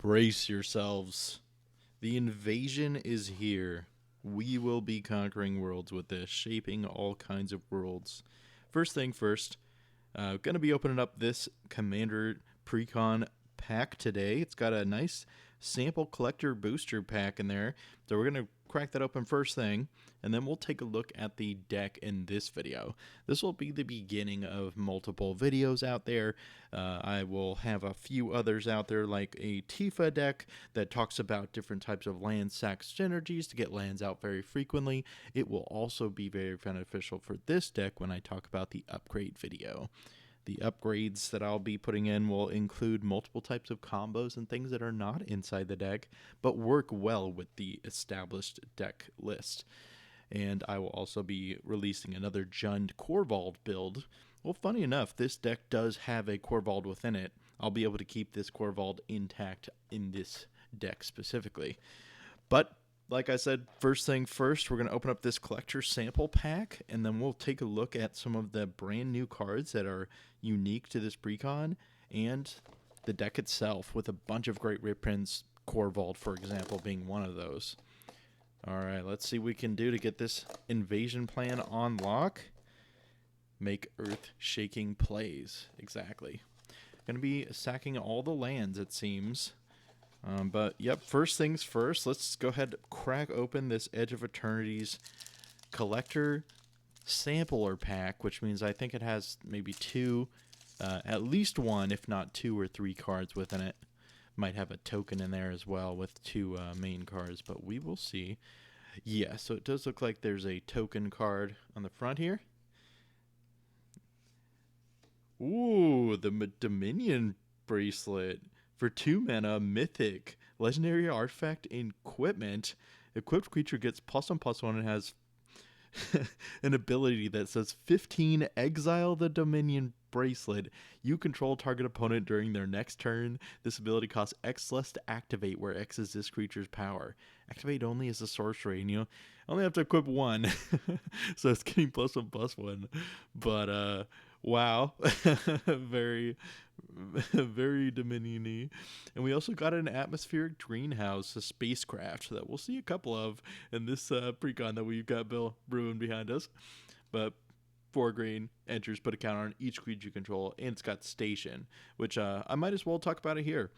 Brace yourselves. The invasion is here. We will be conquering worlds with this, shaping all kinds of worlds. First thing first, going to be opening up this Commander Precon pack today. It's got a nice sample collector booster pack in there. So we're going to crack that open first thing, and then we'll take a look at the deck in this video. This will be the beginning of multiple videos out there. I will have a few others out there, like a Tifa deck that talks about different types of land sack synergies to get lands out very frequently. It will also be very beneficial for this deck when I talk about the upgrade video. The upgrades that I'll be putting in will include multiple types of combos and things that are not inside the deck, but work well with the established deck list. And I will also be releasing another Jund Corvald build. Well, funny enough, this deck does have a Corvald within it. I'll be able to keep this Corvald intact in this deck specifically. But like I said, first thing first, we're going to open up this collector sample pack, and then we'll take a look at some of the brand new cards that are unique to this Precon and the deck itself, with a bunch of Great Reprints, Corvald, for example, being one of those. All right, let's see what we can do to get this invasion plan on lock. Make earth-shaking plays. Exactly. Going to be sacking all the lands, it seems. But, yep, first things first, let's go ahead and crack open this Edge of Eternities collector sampler pack, which means I think it has maybe two, at least one, if not 2 or 3 cards within it. Might have a token in there as well with 2 main cards, but we will see. Yeah, so it does look like there's a token card on the front here. Ooh, the Dominion bracelet. For 2 mana, Mythic, Legendary Artifact Equipment. Equipped creature gets +1/+1 and has an ability that says 15, exile the Dominion bracelet. You control target opponent during their next turn. This ability costs X less to activate, where X is this creature's power. Activate only as a sorcery, and you only have to equip 1. So it's getting +1/+1. But, wow. Very, very Dominion-y. And we also got an atmospheric greenhouse, a spacecraft that we'll see a couple of in this Precon that we've got Bill brewing behind us. But 4 green, enters, put a counter on each creature you control, and it's got Station, which I might as well talk about it here.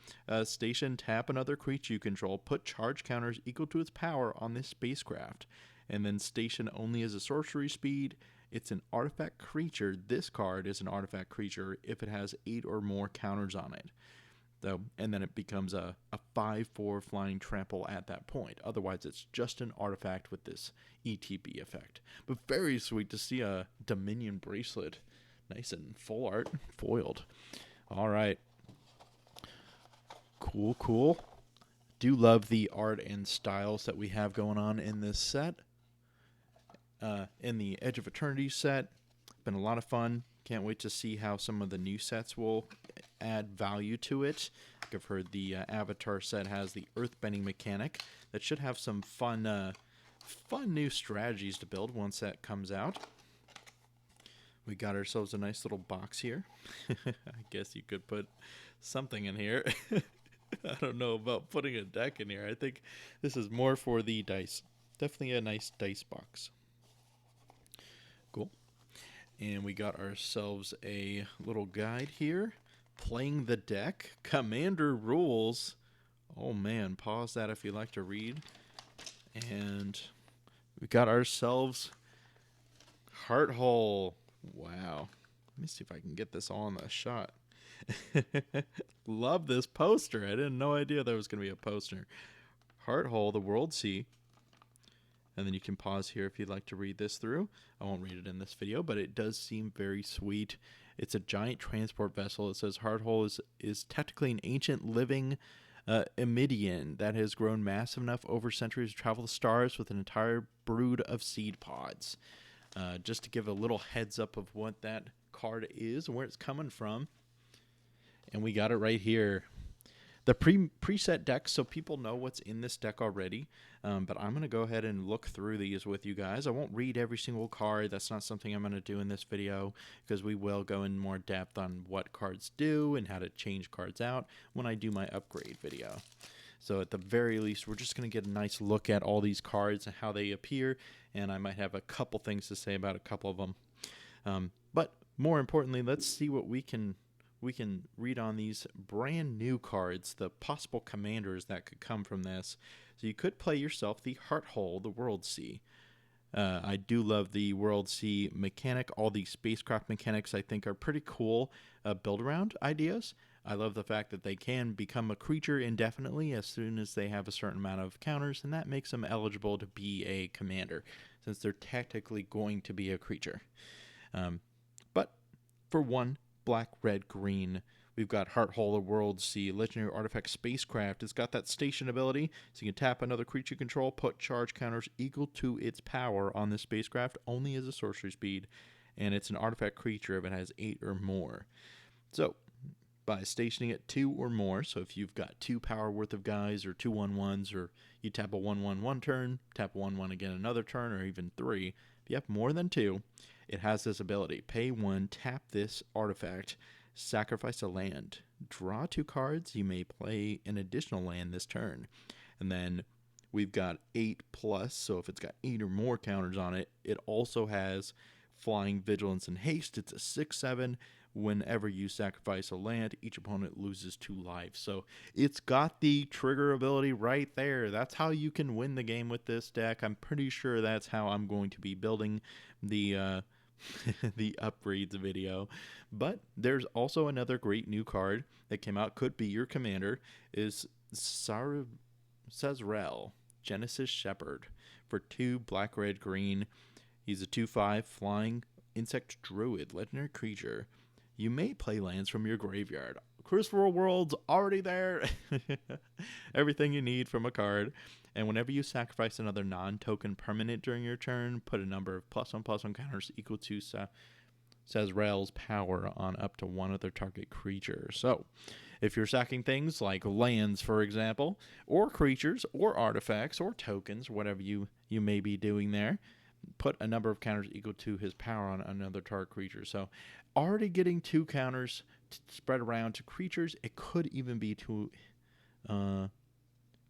Station, tap another creature you control, put charge counters equal to its power on this spacecraft. And then Station only as a sorcery speed. It's an artifact creature. This card is an artifact creature if it has 8 or more counters on it. So, and then it becomes a 5/4 flying trample at that point. Otherwise, it's just an artifact with this ETB effect. But very sweet to see a Dominion bracelet. Nice and full art, foiled. All right. Cool, cool. Do love the art and styles that we have going on in this set. In the Edge of Eternity set, been a lot of fun. Can't wait to see how some of the new sets will add value to it. I've heard the Avatar set has the earthbending mechanic that should have some fun new strategies to build once that comes out. We got ourselves a nice little box here. I guess you could put something in here. I don't know about putting a deck in here. I think this is more for the dice. Definitely a nice dice box. Cool. And we got ourselves a little guide here. Playing the deck. Commander rules. Oh man, pause that if you like to read. And we got ourselves Heart Hole. Wow. Let me see if I can get this all in the shot. Love this poster. I didn't no idea there was going to be a poster. Heart Hole, the World Sea. And then you can pause here if you'd like to read this through. I won't read it in this video, but it does seem very sweet. It's a giant transport vessel. It says Heart Hole is technically an ancient living Emidian that has grown massive enough over centuries to travel the stars with an entire brood of seed pods. Just to give a little heads up of what that card is and where it's coming from. And we got it right here. the preset decks so people know what's in this deck already. But I'm going to go ahead and look through these with you guys. I won't read every single card. That's not something I'm going to do in this video because we will go in more depth on what cards do and how to change cards out when I do my upgrade video. So at the very least, we're just going to get a nice look at all these cards and how they appear, and I might have a couple things to say about a couple of them. But more importantly, let's see what we can read on these brand new cards, the possible commanders that could come from this. So you could play yourself the Heart Hole, the World Sea. I do love the World Sea mechanic. All the spacecraft mechanics I think are pretty cool build around ideas. I love the fact that they can become a creature indefinitely as soon as they have a certain amount of counters, and that makes them eligible to be a commander since they're technically going to be a creature. But for one, black, red, green, we've got Heart Hole, the World Sea, legendary artifact spacecraft. It's got that station ability, so you can tap another creature you control, put charge counters equal to its power on this spacecraft only as a sorcery speed, and it's an artifact creature if it has 8 or more. So by stationing it 2 or more, so if you've got 2 power worth of guys or 2 1/1s, or you tap a 1/1 one turn, tap a 1/1 again another turn, or even 3, if you have more than 2, it has this ability. Pay 1, tap this artifact, sacrifice a land, draw 2 cards, you may play an additional land this turn. And then we've got 8+, so if it's got 8 or more counters on it, it also has flying, vigilance, and haste. It's a 6/7. Whenever you sacrifice a land, each opponent loses 2 lives. So it's got the trigger ability right there. That's how you can win the game with this deck. I'm pretty sure that's how I'm going to be building the the upgrades video. But there's also another great new card that came out, could be your commander, is Sazrel, Genesis Shepherd, for 2 black, red, green. He's a 2/5 flying insect druid, legendary creature. You may play lands from your graveyard. Crucible World's already there. Everything you need from a card. And whenever you sacrifice another non-token permanent during your turn, put a number of +1/+1 counters equal to Sazrel's power on up to one other target creature. So if you're sacking things like lands, for example, or creatures, or artifacts, or tokens, whatever you may be doing there, put a number of counters equal to his power on another target creature. So already getting 2 counters spread around to creatures. It could even be to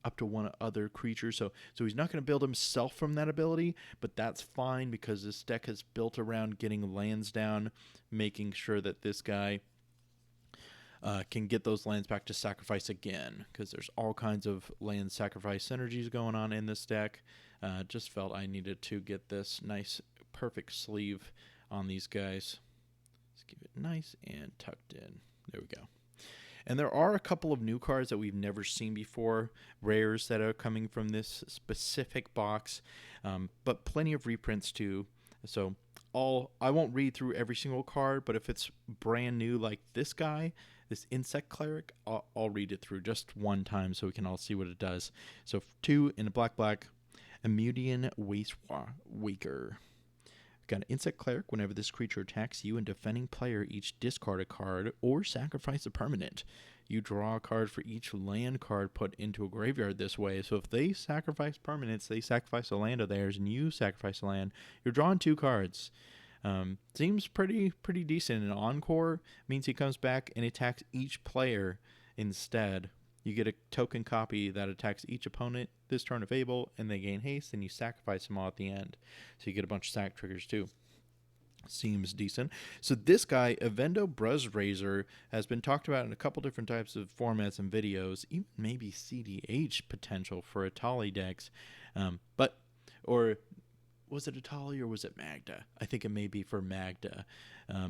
up to one other creature. So he's not going to build himself from that ability, but that's fine because this deck is built around getting lands down, making sure that this guy can get those lands back to sacrifice again, because there's all kinds of land sacrifice synergies going on in this deck. Just felt I needed to get this nice, perfect sleeve on these guys. Let's keep it nice and tucked in. There we go. And there are a couple of new cards that we've never seen before, rares that are coming from this specific box, but plenty of reprints too. So I won't read through every single card, but if it's brand new like this guy, this Insect Cleric, I'll read it through just one time so we can all see what it does. So 2 in a black, Emudian Waker. Got an Insect Cleric. Whenever this creature attacks you and defending player, each discard a card or sacrifice a permanent. You draw a card for each land card put into a graveyard this way. So if they sacrifice permanents, they sacrifice a land of theirs, and you sacrifice a land, you're drawing 2 cards. Seems pretty decent. And Encore means he comes back and attacks each player instead. You get a token copy that attacks each opponent this turn if able, and they gain haste, and you sacrifice them all at the end. So you get a bunch of sack triggers too. Seems decent. So this guy, Evendo Bruzzraiser, has been talked about in a couple different types of formats and videos, even maybe CDH potential for Atali decks. Or was it Atali or was it Magda? I think it may be for Magda.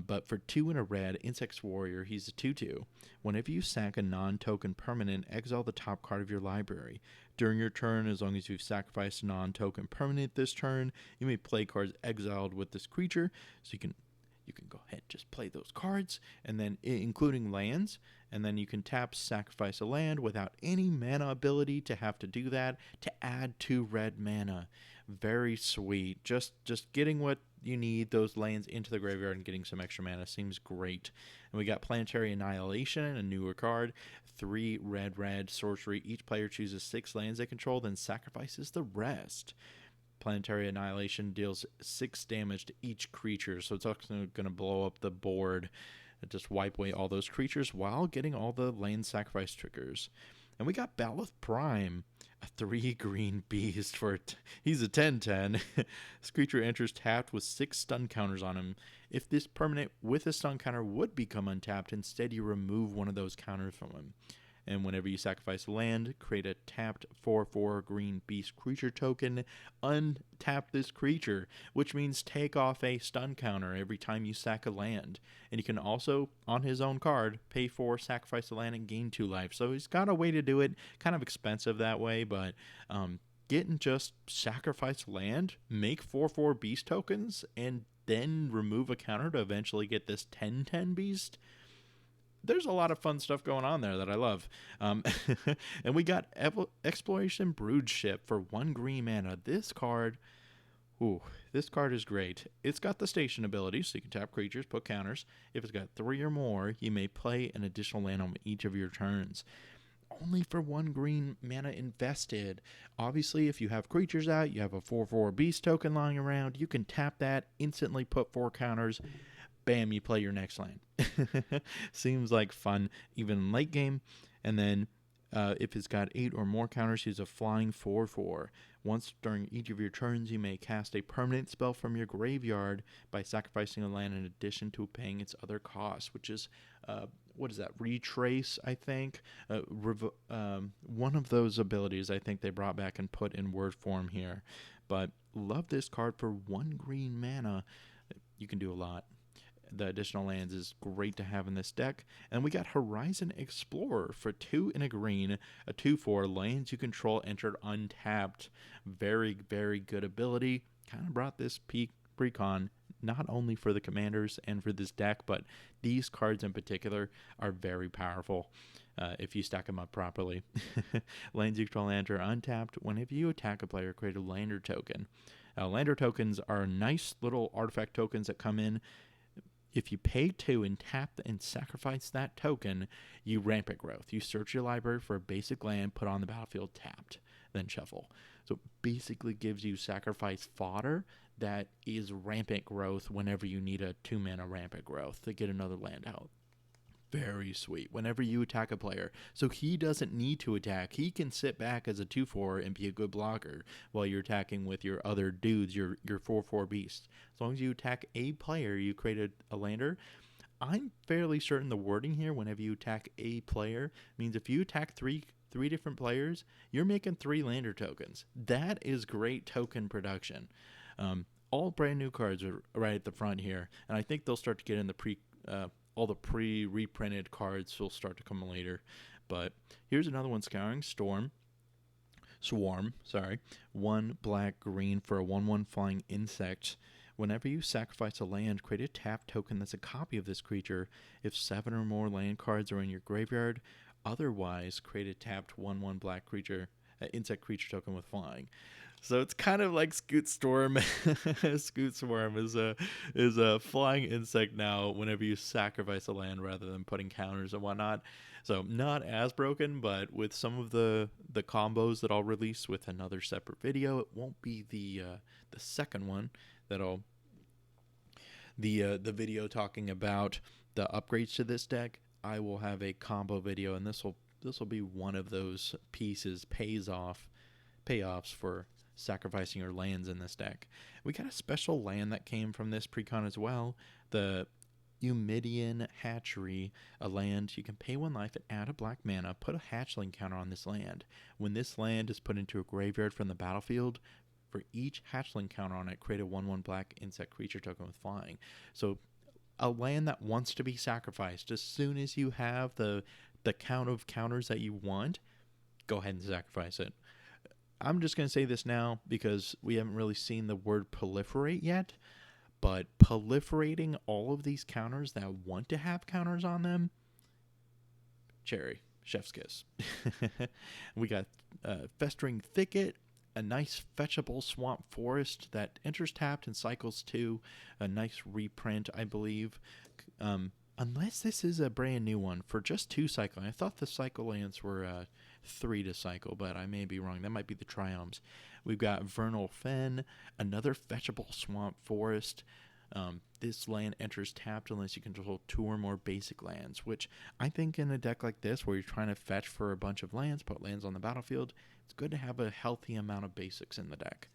But for 2 in a red, Insects Warrior, he's a 2/2. Whenever you sack a non-token permanent, exile the top card of your library. During your turn, as long as you've sacrificed a non-token permanent this turn, you may play cards exiled with this creature. So you can go ahead and just play those cards, and then including lands, and then you can tap sacrifice a land without any mana ability to have to do that to add 2 red mana. Very sweet. Just getting what you need those lands into the graveyard and getting some extra mana seems great. And we got Planetary Annihilation, a newer card. 3 red sorcery. Each player chooses 6 lands they control, then sacrifices the rest. Planetary Annihilation deals 6 damage to each creature, so it's also going to blow up the board and just wipe away all those creatures while getting all the land sacrifice triggers. And we got Baloth Prime, a 3 green beast for he's a 10/10. This creature enters tapped with 6 stun counters on him. If this permanent with a stun counter would become untapped, instead you remove one of those counters from him. And whenever you sacrifice land, create a tapped 4/4 green beast creature token. Untap this creature, which means take off a stun counter every time you sack a land. And you can also, on his own card, pay 4, sacrifice a land, and gain 2 life. So he's got a way to do it. Kind of expensive that way, but get and just sacrifice land, make 4/4 beast tokens, and then remove a counter to eventually get this 10/10 beast. There's a lot of fun stuff going on there that I love. And we got Exploration Brood Ship for 1 green mana. This card is great. It's got the station ability, so you can tap creatures, put counters. If it's got 3 or more, you may play an additional land on each of your turns. Only for 1 green mana invested. Obviously, if you have creatures out, you have a 4/4 beast token lying around, you can tap that, instantly put 4 counters. Bam, you play your next land. Seems like fun, even late game. And then if it's got 8 or more counters, use a flying 4/4. Once during each of your turns, you may cast a permanent spell from your graveyard by sacrificing a land in addition to paying its other costs, which is, what is that, Retrace, I think? One of those abilities I think they brought back and put in word form here. But love this card for 1 green mana. You can do a lot. The additional lands is great to have in this deck. And we got Horizon Explorer for 2 and a green, a 2/4. Lands you control entered untapped. Very, very good ability. Kind of brought this Precon not only for the commanders and for this deck, but these cards in particular are very powerful if you stack them up properly. Lands you control enter untapped. Whenever you attack a player, create a lander token. Lander tokens are nice little artifact tokens that come in. If you pay 2 and tap and sacrifice that token, you rampant growth. You search your library for a basic land, put on the battlefield tapped, then shuffle. So it basically gives you sacrifice fodder that is rampant growth whenever you need a 2 mana rampant growth to get another land out. Very sweet. Whenever you attack a player. So he doesn't need to attack. He can sit back as a 2/4 and be a good blocker while you're attacking with your other dudes, your 4/4 beasts. As long as you attack a player, you created a lander. I'm fairly certain the wording here, whenever you attack a player, means if you attack three different players, you're making 3 lander tokens. That is great token production. All brand new cards are right at the front here, and I think they'll start to get in the all the pre-reprinted cards will start to come later. But here's another one, Scouring Swarm. 1 black green for a 1/1 flying insect. Whenever you sacrifice a land, create a tap token that's a copy of this creature. If 7 or more land cards are in your graveyard, otherwise create a tapped 1/1 black creature, insect creature token with flying. So it's kind of like Scoot Storm. Scoot Swarm is a flying insect now whenever you sacrifice a land rather than putting counters and whatnot. So not as broken, but with some of the combos that I'll release with another separate video, it won't be the second one that'll the video talking about the upgrades to this deck. I will have a combo video, and this will be one of those pieces, payoffs for sacrificing your lands in this deck. We got a special land that came from this Precon as well, the Eumidian Hatchery, a land you can pay 1 life and add a black mana, put a hatchling counter on this land. When this land is put into a graveyard from the battlefield, for each hatchling counter on it, create a 1/1 black insect creature token with flying. So a land that wants to be sacrificed. As soon as you have the count of counters that you want, go ahead and sacrifice it. I'm just going to say this now because we haven't really seen the word proliferate yet, but proliferating all of these counters that want to have counters on them, cherry, chef's kiss. We got Festering Thicket, a nice fetchable swamp forest that enters tapped and cycles 2. A nice reprint, I believe. Unless this is a brand new one for just 2 cycling. I thought the cycle lands were 3 to cycle, but I may be wrong. That might be the Triomes. We've got Vernal Fen, another fetchable swamp forest. This land enters tapped unless you control 2 or more basic lands, which I think in a deck like this where you're trying to fetch for a bunch of lands, put lands on the battlefield, it's good to have a healthy amount of basics in the deck.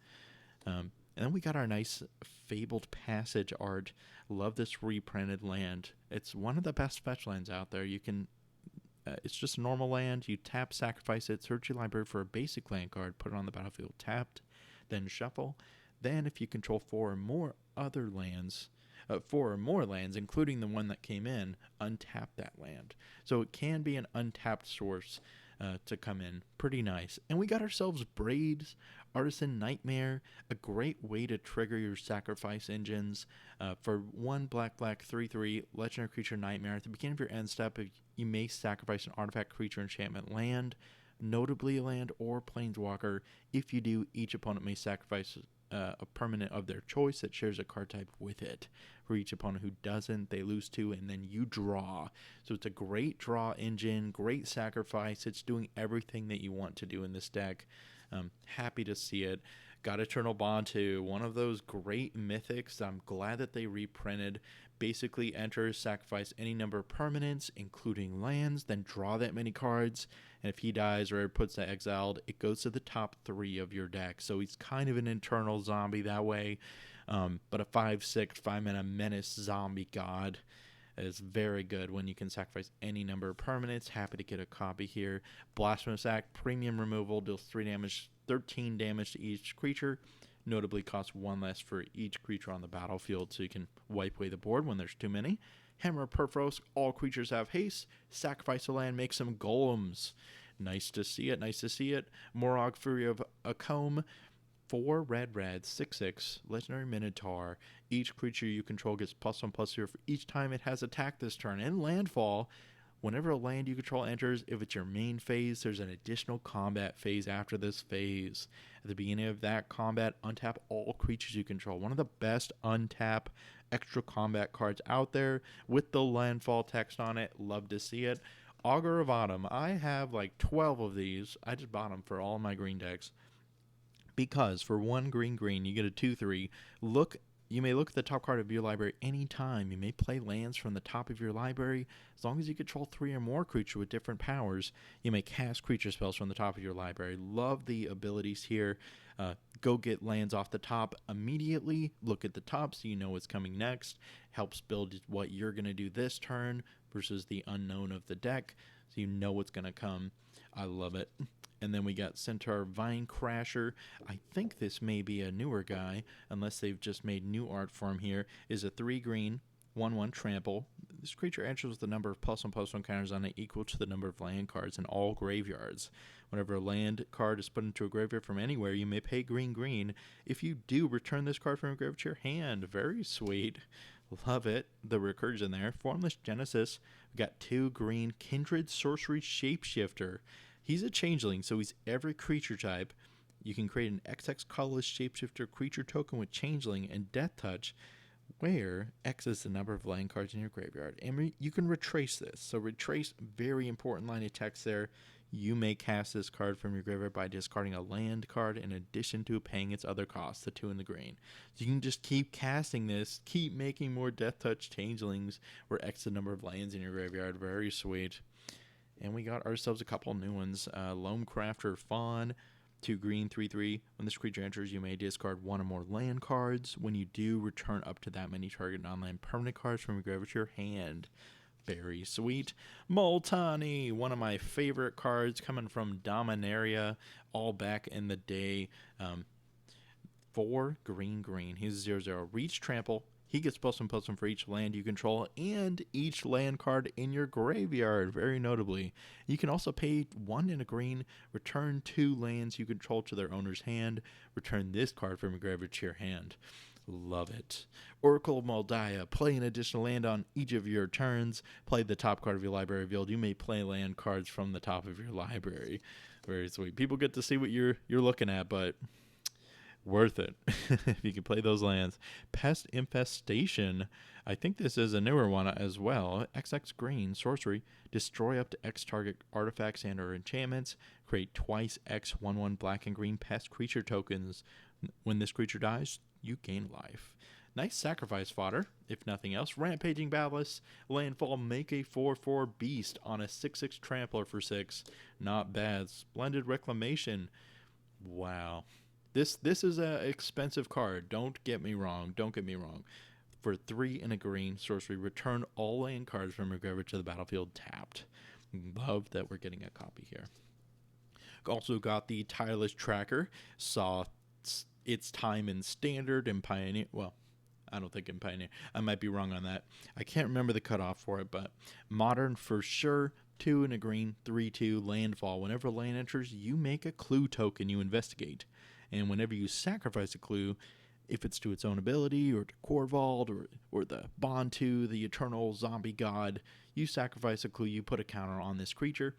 And then we got our nice Fabled Passage art. Love this reprinted land. It's one of the best fetch lands out there. You can, it's just a normal land. You tap, sacrifice it, search your library for a basic land card, put it on the battlefield tapped, then shuffle. Then if you control 4 or more other lands, 4 or more lands, including the one that came in, untap that land. So it can be an untapped source to come in. Pretty nice. And we got ourselves Braids, Artisan Nightmare, a great way to trigger your sacrifice engines. For 1 black 3/3 legendary creature Nightmare, at the beginning of your end step, you may sacrifice an artifact, creature, enchantment, land, notably a land or planeswalker. If you do, each opponent may sacrifice a permanent of their choice that shares a card type with it. For each opponent who doesn't, they lose 2, and then you draw. So it's a great draw engine, great sacrifice. It's doing everything that you want to do in this deck. Happy to see it. Got Eternal Bond too, one of those great mythics. I'm glad that they reprinted. Basically enters, sacrifice any number of permanents, including lands, then draw that many cards. And if he dies or puts that exiled, it goes to the top 3 of your deck. So he's kind of an internal zombie that way. But a 5/6, 5-mana menace zombie god is very good when you can sacrifice any number of permanents. Happy to get a copy here. Blasphemous Act, premium removal, deals 3 damage, 13 damage to each creature. Notably costs 1 less for each creature on the battlefield, so you can wipe away the board when there's too many. Hammer Perforos, all creatures have haste. Sacrifice a land, make some golems. Nice to see it, nice to see it. Morog, Fury of Akomb, 4 red, 6/6, legendary Minotaur. Each creature you control gets +1/+0 for each time it has attacked this turn. And Landfall, whenever a land you control enters, if it's your main phase, there's an additional combat phase after this phase. At the beginning of that combat, untap all creatures you control. One of the best untap extra combat cards out there with the Landfall text on it. Love to see it. Augur of Autumn. I have like 12 of these. I just bought them for all my green decks. Because for 1 green, you get a 2/3. You may look at the top card of your library anytime. You may play lands from the top of your library. As long as you control 3 or more creatures with different powers, you may cast creature spells from the top of your library. Love the abilities here. Go get lands off the top immediately. Look at the top so you know what's coming next. Helps build what you're going to do this turn versus the unknown of the deck, so you know what's going to come. I love it. And then we got Centaur Vine Crasher. I think this may be a newer guy, unless they've just made new art for him here. Is a 3 green, 1/1 trample. This creature enters with the number of +1/+1 counters on it equal to the number of land cards in all graveyards. Whenever a land card is put into a graveyard from anywhere, you may pay green. If you do, return this card from your graveyard to your hand. Very sweet. Love it. The recursion there. Formless Genesis. We got 2 green, Kindred Sorcery Shapeshifter. He's a changeling, so he's every creature type. You can create an XX colorless shapeshifter creature token with changeling and death touch, where X is the number of land cards in your graveyard. And you can retrace this. So retrace, very important line of text there. You may cast this card from your graveyard by discarding a land card in addition to paying its other cost, the 2 in the green. So you can just keep casting this, keep making more death touch changelings, where X is the number of lands in your graveyard. Very sweet. And we got ourselves a couple new ones. Loamcrafter Fawn, 2 green, 3/3. When this creature enters, you may discard 1 or more land cards. When you do, return up to that many target non-land permanent cards from your graveyard to your hand. Very sweet. Multani, one of my favorite cards, coming from Dominaria, all back in the day. 4 green. He's 0/0. Reach, trample. He gets +1/+1 for each land you control and each land card in your graveyard, very notably. You can also pay 1 in a green, return 2 lands you control to their owner's hand, return this card from your graveyard to your hand. Love it. Oracle of Moldiah. Play an additional land on each of your turns. Play the top card of your library revealed. You may play land cards from the top of your library. Very sweet. People get to see what you're looking at, but worth it if you can play those lands. Pest Infestation. I think this is a newer one as well. XX green, sorcery. Destroy up to X target artifacts and or enchantments. Create twice X 1/1 black and green pest creature tokens. When this creature dies, you gain life. Nice sacrifice fodder, if nothing else. Rampaging Battless. Landfall, make a 4/4 beast on a 6/6 trampler for 6. Not bad. Splendid Reclamation. Wow. This is an expensive card. Don't get me wrong. For 3 and a green, sorcery, return all land cards from your graveyard to the battlefield tapped. Love that we're getting a copy here. Also got the Tireless Tracker. Saw its time in Standard and Pioneer. Well, I don't think in Pioneer. I might be wrong on that. I can't remember the cutoff for it, but Modern for sure. 2 and a green, 3/2, Landfall. Whenever land enters, you make a clue token you investigate. And whenever you sacrifice a clue, if it's to its own ability or to Corvault or the Bond to the Eternal Zombie God, you sacrifice a clue, you put a counter on this creature.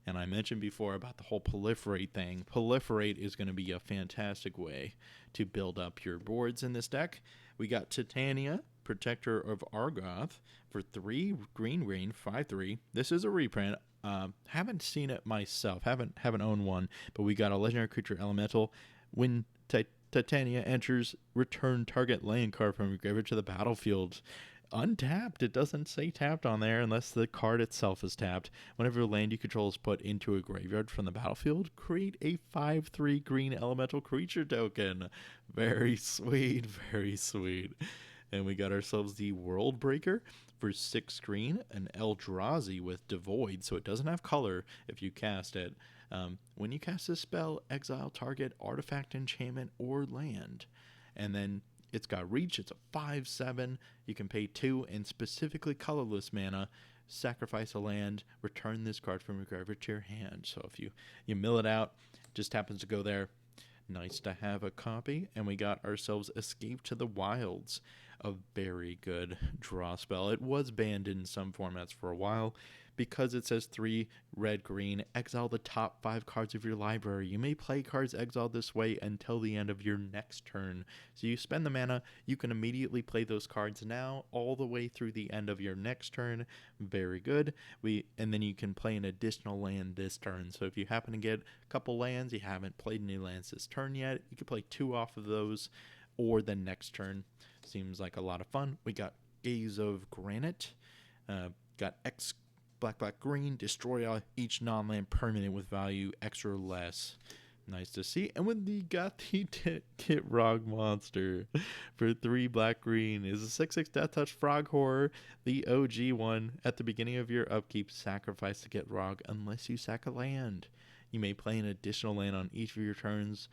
And I mentioned before about the whole Proliferate thing. Proliferate is going to be a fantastic way to build up your boards in this deck. We got Titania, Protector of Argoth, for 3 green, 5/3. This is a reprint. Haven't seen it myself. Haven't owned one. But we got a legendary creature elemental. When Titania enters, return target land card from your graveyard to the battlefield. Untapped. It doesn't say tapped on there unless the card itself is tapped. Whenever land you control is put into a graveyard from the battlefield, create a 5/3 green elemental creature token. Very sweet, very sweet. And we got ourselves the World Breaker for 6 green, an Eldrazi with Devoid, so it doesn't have color if you cast it. When you cast a spell, exile target artifact, enchantment, or land. And then it's got reach. It's a 5/7. You can pay 2 and specifically colorless mana. Sacrifice a land. Return this card from your graveyard to your hand. So if you mill it out, just happens to go there. Nice to have a copy. And we got ourselves Escape to the Wilds. A very good draw spell. It was banned in some formats for a while. Because it says 3 red, green, exile the top 5 cards of your library. You may play cards exiled this way until the end of your next turn. So you spend the mana, you can immediately play those cards now all the way through the end of your next turn. Very good. And then you can play an additional land this turn. So if you happen to get a couple lands, you haven't played any lands this turn yet, you can play 2 off of those or the next turn. Seems like a lot of fun. We got Gaze of Granite. Got X black, green, destroy each non-land permanent with value X or less. Nice to see. And when you got the Gitrog monster for 3 black, green, is a 6/6 Death Touch Frog Horror, the OG one. At the beginning of your upkeep, sacrifice the Gitrog unless you sack a land. You may play an additional land on each of your turns.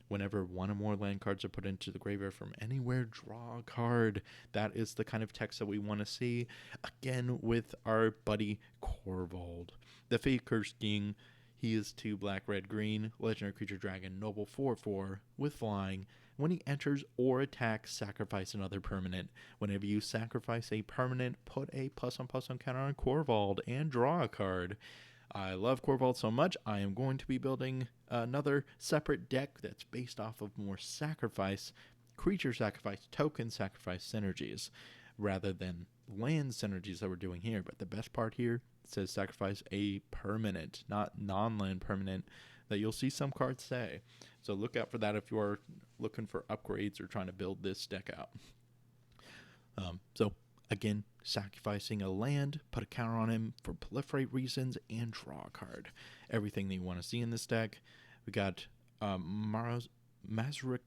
Whenever 1 or more land cards are put into the graveyard from anywhere, draw a card. That is the kind of text that we want to see. Again, with our buddy Corvault. The Fate Cursed King, he is 2 black, red, green, legendary creature dragon, noble 4/4 with flying. When he enters or attacks, sacrifice another permanent. Whenever you sacrifice a permanent, put a +1/+1 counter on Corvault and draw a card. I love Corvault so much, I am going to be building another separate deck that's based off of more sacrifice, creature sacrifice, token sacrifice synergies, rather than land synergies that we're doing here. But the best part here, it says sacrifice a permanent, not non-land permanent, that you'll see some cards say. So look out for that if you are looking for upgrades or trying to build this deck out. So again, sacrificing a land, put a counter on him for proliferate reasons, and draw a card. Everything that you want to see in this deck. We got Mazrek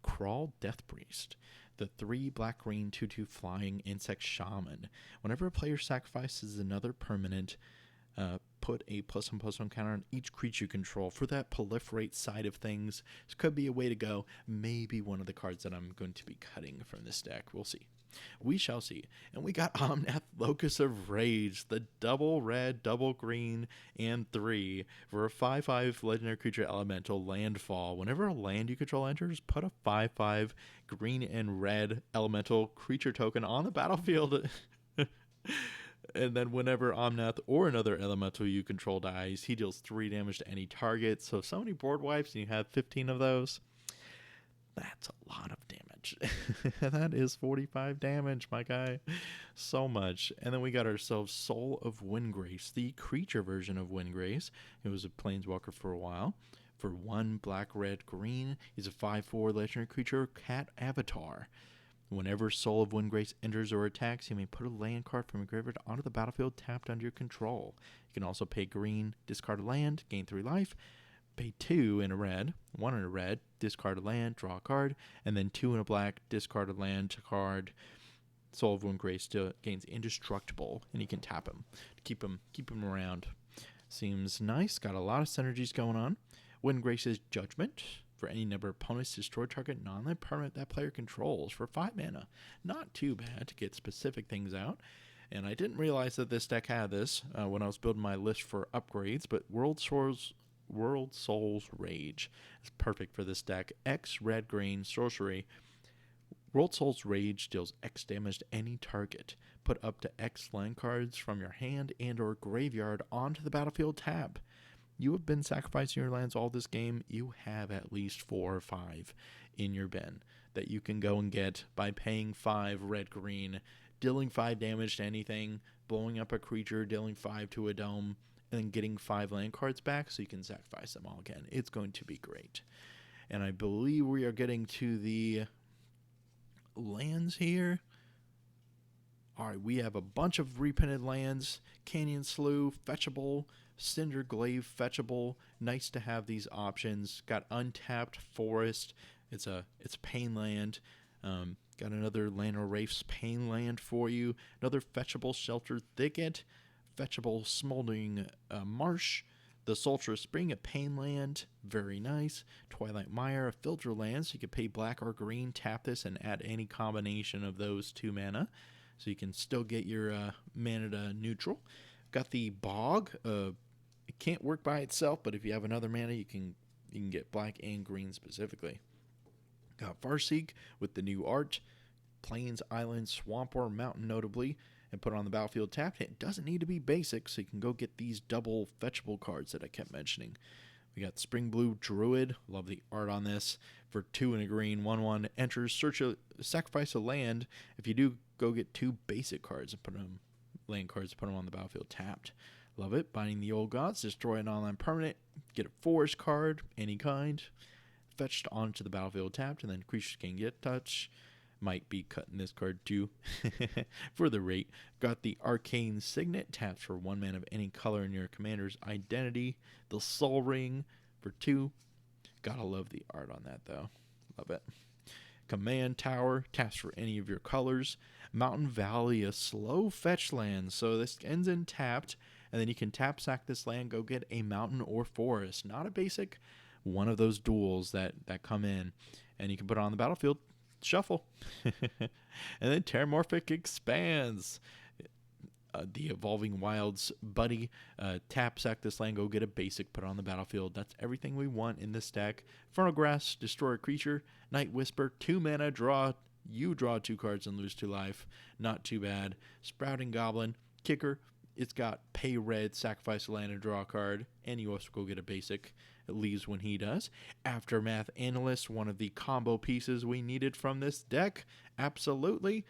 Crawl Death Priest, the 3 black, green, 2/2 flying insect shaman. Whenever a player sacrifices another permanent, put a +1/+1 counter on each creature you control for that proliferate side of things. This could be a way to go. Maybe one of the cards that I'm going to be cutting from this deck. We'll see. We shall see. And we got Omnath, Locus of Rage, the double red, double green, and 3 for a 5/5 legendary creature elemental Landfall. Whenever a land you control enters, put a 5/5 green and red elemental creature token on the battlefield. And then whenever Omnath or another elemental you control dies, he deals 3 damage to any target. So if so many board wipes and you have 15 of those, that's a lot of damage. That is 45 damage, my guy. So much. And then we got ourselves Soul of Windgrace, the creature version of Windgrace. It was a planeswalker for a while. For 1 black, red, green, he's a 5/4 legendary creature, cat avatar. Whenever Soul of Windgrace enters or attacks, you may put a land card from your graveyard onto the battlefield tapped under your control. You can also pay green, discard a land, gain 3 life. Pay 2 in a red, 1 in a red, discard a land, draw a card, and then 2 in a black, discard a land to card. Soul of Windgrace still gains indestructible, and you can tap him to keep him around. Seems nice. Got a lot of synergies going on. Windgrace's Judgment. For any number of opponents, destroy target non-land permanent that player controls for 5 mana. Not too bad to get specific things out. And I didn't realize that this deck had this when I was building my list for upgrades, but World Soul's Rage is perfect for this deck. X red-green sorcery. World Soul's Rage deals X damage to any target. Put up to X land cards from your hand and or graveyard onto the battlefield tab. You have been sacrificing your lands all this game. You have at least 4 or 5 in your bin that you can go and get by paying 5 red-green, dealing 5 damage to anything, blowing up a creature, dealing 5 to a dome, and then getting 5 land cards back so you can sacrifice them all again. It's going to be great. And I believe we are getting to the lands here. All right, we have a bunch of reprinted lands. Canyon Slough, fetchable. Cinder Glaive, fetchable. Nice to have these options. Got Untapped Forest. It's pain land. Got another Llanowar Wraith's pain land for you. Another fetchable Sheltered Thicket. Fetchable Smoldering Marsh. The Sultry Spring, a pain land. Very nice. Twilight Mire, a filter land. So you can pay black or green, tap this, and add any combination of those 2 mana. So you can still get your mana to neutral. Got the Bog. It can't work by itself, but if you have another mana, you can get black and green specifically. Got Farseek with the new art. Plains, Island, Swamp, or Mountain notably. And put it on the battlefield tapped. It doesn't need to be basic, so you can go get these double fetchable cards that I kept mentioning. We got Spring Blue Druid. Love the art on this. For 2 and a green, 1/1. Enters, sacrifice a land. If you do, go get 2 basic cards and put them on the battlefield tapped. Love it. Binding the Old Gods. Destroy an online permanent. Get a forest card, any kind. Fetched onto the battlefield tapped, and then creatures can get touch. Might be cutting this card too for the rate. Got the Arcane Signet. Taps for 1 mana of any color in your commander's identity. The Soul Ring for 2. Gotta love the art on that though. Love it. Command Tower. Taps for any of your colors. Mountain Valley, a slow fetch land. So this ends in tapped. And then you can tap sack this land, go get a mountain or forest. Not a basic, one of those duels that come in. And you can put it on the battlefield, shuffle. And then Terramorphic Expands. The Evolving Wilds buddy. Tap sack this land, go get a basic, put it on the battlefield. That's everything we want in this deck. Frontal Grass, destroy a creature. Night Whisper, 2 mana, draw. You draw 2 cards and lose 2 life. Not too bad. Sprouting Goblin, kicker. It's got pay red, sacrifice a land, and draw a card. And you also go get a basic. It leaves when he does. Aftermath Analyst, one of the combo pieces we needed from this deck. Absolutely.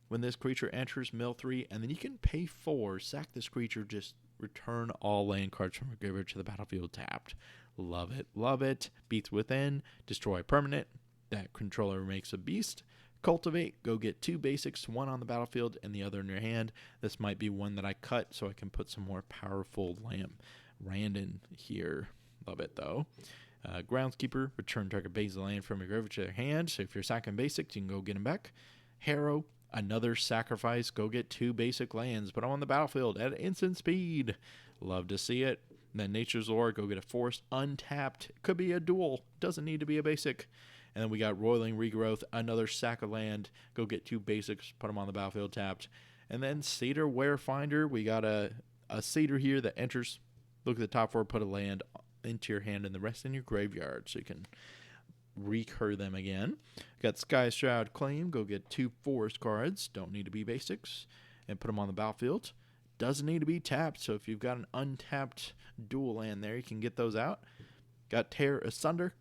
When this creature enters, mill 3, and then you can pay 4. Sack this creature, just return all land cards from your graveyard to the battlefield tapped. Love it. Love it. Beats Within, destroy permanent. That controller makes a beast. Cultivate, go get 2 basics, 1 on the battlefield and the other in your hand. This might be one that I cut so I can put some more powerful land in here. Love it though. Groundskeeper, return target base land from your graveyard to your hand. So if you're sacking basics, you can go get them back. Harrow, another sacrifice, go get 2 basic lands, put them on the battlefield at instant speed. Love to see it. Then Nature's Lore, go get a forest untapped. Could be a dual, doesn't need to be a basic. And then we got Roiling Regrowth, another sack of land. Go get 2 basics, put them on the battlefield tapped. And then Satyr Warefinder, we got a Satyr here that enters. Look at the top 4, put a land into your hand and the rest in your graveyard so you can recur them again. Got Sky Shroud Claim, go get 2 forest cards, don't need to be basics, and put them on the battlefield. Doesn't need to be tapped, so if you've got an untapped dual land there, you can get those out. Got Tear Asunder,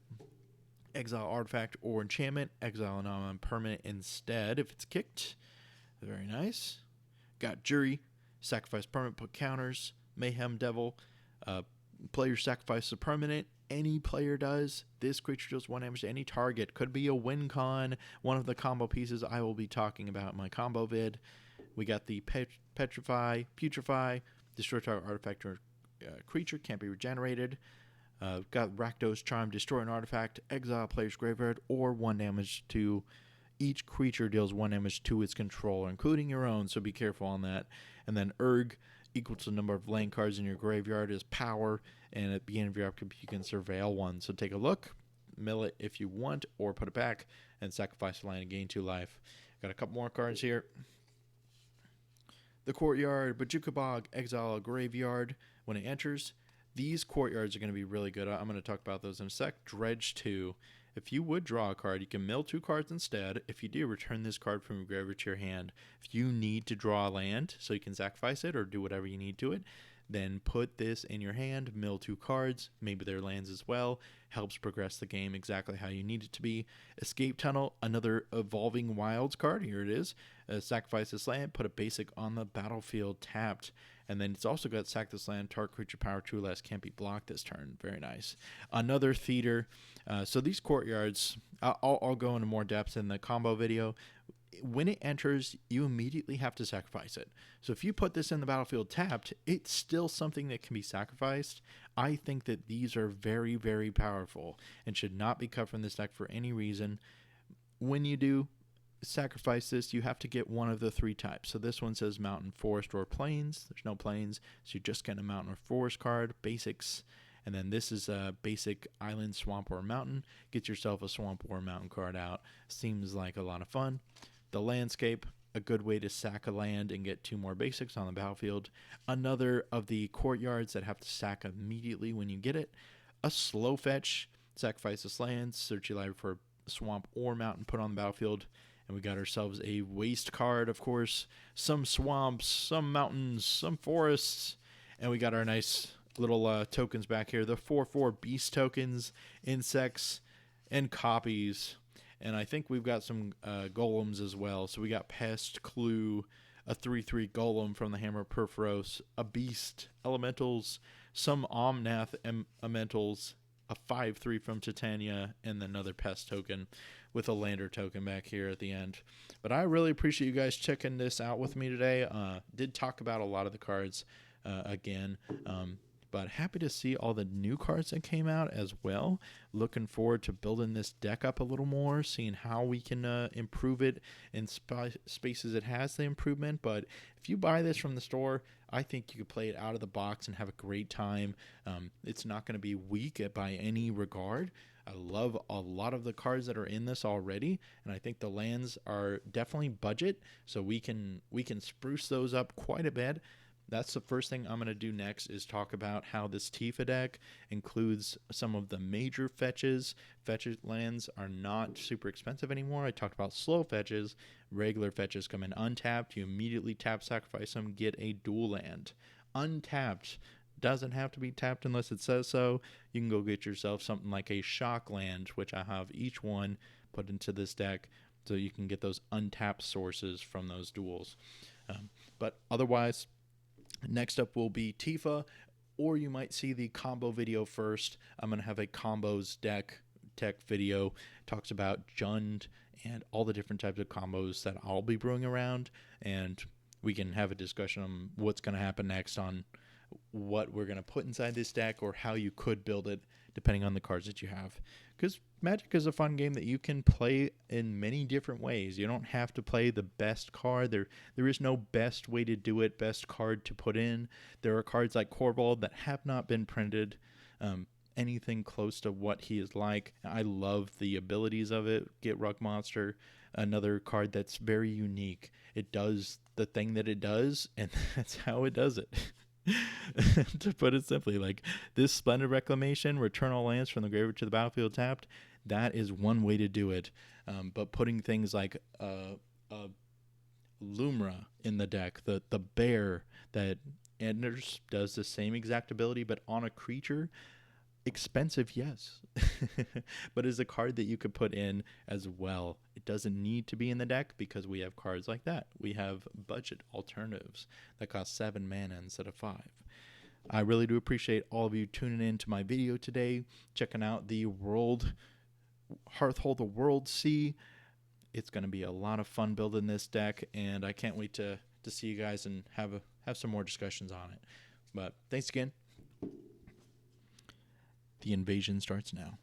exile artifact or enchantment, exile a non-permanent instead if it's kicked. Very nice. Got Jury, sacrifice permanent, put counters. Mayhem Devil, player sacrifices a permanent. Any player does. This creature deals 1 damage to any target. Could be a win con, one of the combo pieces I will be talking about in my combo vid. We got the Petrify, Putrefy, destroy target artifact or creature, can't be regenerated. Got Rakdos Charm, destroy an artifact, exile player's graveyard, or 1 damage to each creature deals 1 damage to its controller, including your own, so be careful on that. And then Urg, equal to the number of land cards in your graveyard, is power, and at the beginning of your upkeep you can surveil 1. So take a look, mill it if you want, or put it back, and sacrifice the land and gain 2 life. Got a couple more cards here. The Courtyard, Bajuka Bog, exile a graveyard when it enters. These courtyards are going to be really good. I'm going to talk about those in a sec. Dredge 2. If you would draw a card, you can mill 2 cards instead. If you do, return this card from your graveyard to your hand. If you need to draw a land so you can sacrifice it or do whatever you need to it, then put this in your hand, mill 2 cards, maybe they're lands as well. Helps progress the game exactly how you need it to be. Escape Tunnel, another Evolving Wilds card. Here it is. Sacrifice this land, put a basic on the battlefield tapped. And then it's also got sack this land, target creature power 2 less, can't be blocked this turn. Very nice. Another Theater. So these courtyards, I'll go into more depth in the combo video. When it enters, you immediately have to sacrifice it. So if you put this in the battlefield tapped, it's still something that can be sacrificed. I think that these are very, very powerful and should not be cut from this deck for any reason. When you do sacrifice this, you have to get one of the 3 types. So this one says mountain, forest, or plains. There's no plains, so you just get a mountain or forest card, basics. And then this is a basic island, swamp, or mountain. Get yourself a swamp or mountain card out. Seems like a lot of fun. The landscape, a good way to sack a land and get 2 more basics on the battlefield. Another of the courtyards that have to sack immediately when you get it. A slow fetch, sacrifice this land, search your library for a swamp or mountain, put on the battlefield. And we got ourselves a waste card, of course. Some swamps, some mountains, some forests. And we got our nice little tokens back here. The 4/4 beast tokens, insects, and copies. And I think we've got some golems as well. So we got Pest, Clue, a 3/3 golem from the Hammer of Perforos, a beast, elementals, some Omnath elementals, a 5/3 from Titania, and another Pest token with a Lander token back here at the end. But I really appreciate you guys checking this out with me today. Did talk about a lot of the cards again. But happy to see all the new cards that came out as well. Looking forward to building this deck up a little more, seeing how we can improve it in spaces it has the improvement. But if you buy this from the store, I think you could play it out of the box and have a great time. It's not going to be weak by any regard. I love a lot of the cards that are in this already, and I think the lands are definitely budget, so we can spruce those up quite a bit. That's the first thing I'm going to do next, is talk about how this Tifa deck includes some of the major fetches. Fetches lands are not super expensive anymore. I talked about slow fetches. Regular fetches come in untapped. You immediately tap, sacrifice them, get a dual land. Untapped. Doesn't have to be tapped unless it says so. You can go get yourself something like a shock land, which I have each one put into this deck, so you can get those untapped sources from those duels. But otherwise, next up will be Tifa, or you might see the combo video first. I'm going to have a combos deck tech video. Talks about Jund and all the different types of combos that I'll be brewing around, and we can have a discussion on what's going to happen next on what we're going to put inside this deck or how you could build it depending on the cards that you have. Because Magic is a fun game that you can play in many different ways. You don't have to play the best card. There is no best way to do it, best card to put in. There are cards like Corvold that have not been printed anything close to what he is like. I love the abilities of it. Get Rug Monster, another card that's very unique. It does the thing that it does, and that's how it does it. To put it simply, like this Splendid Reclamation, return all lands from the graveyard to the battlefield tapped, that is one way to do it. But putting things like Lumra in the deck, the bear that enters, does the same exact ability, but on a creature, expensive, yes, but is a card that you could put in as well. It doesn't need to be in the deck because we have cards like that. We have budget alternatives that cost 7 mana instead of 5. I really do appreciate all of you tuning in to my video today, checking out the Hearthhold the World Sea. It's going to be a lot of fun building this deck, and I can't wait to see you guys and have some more discussions on it. But thanks again. The invasion starts now.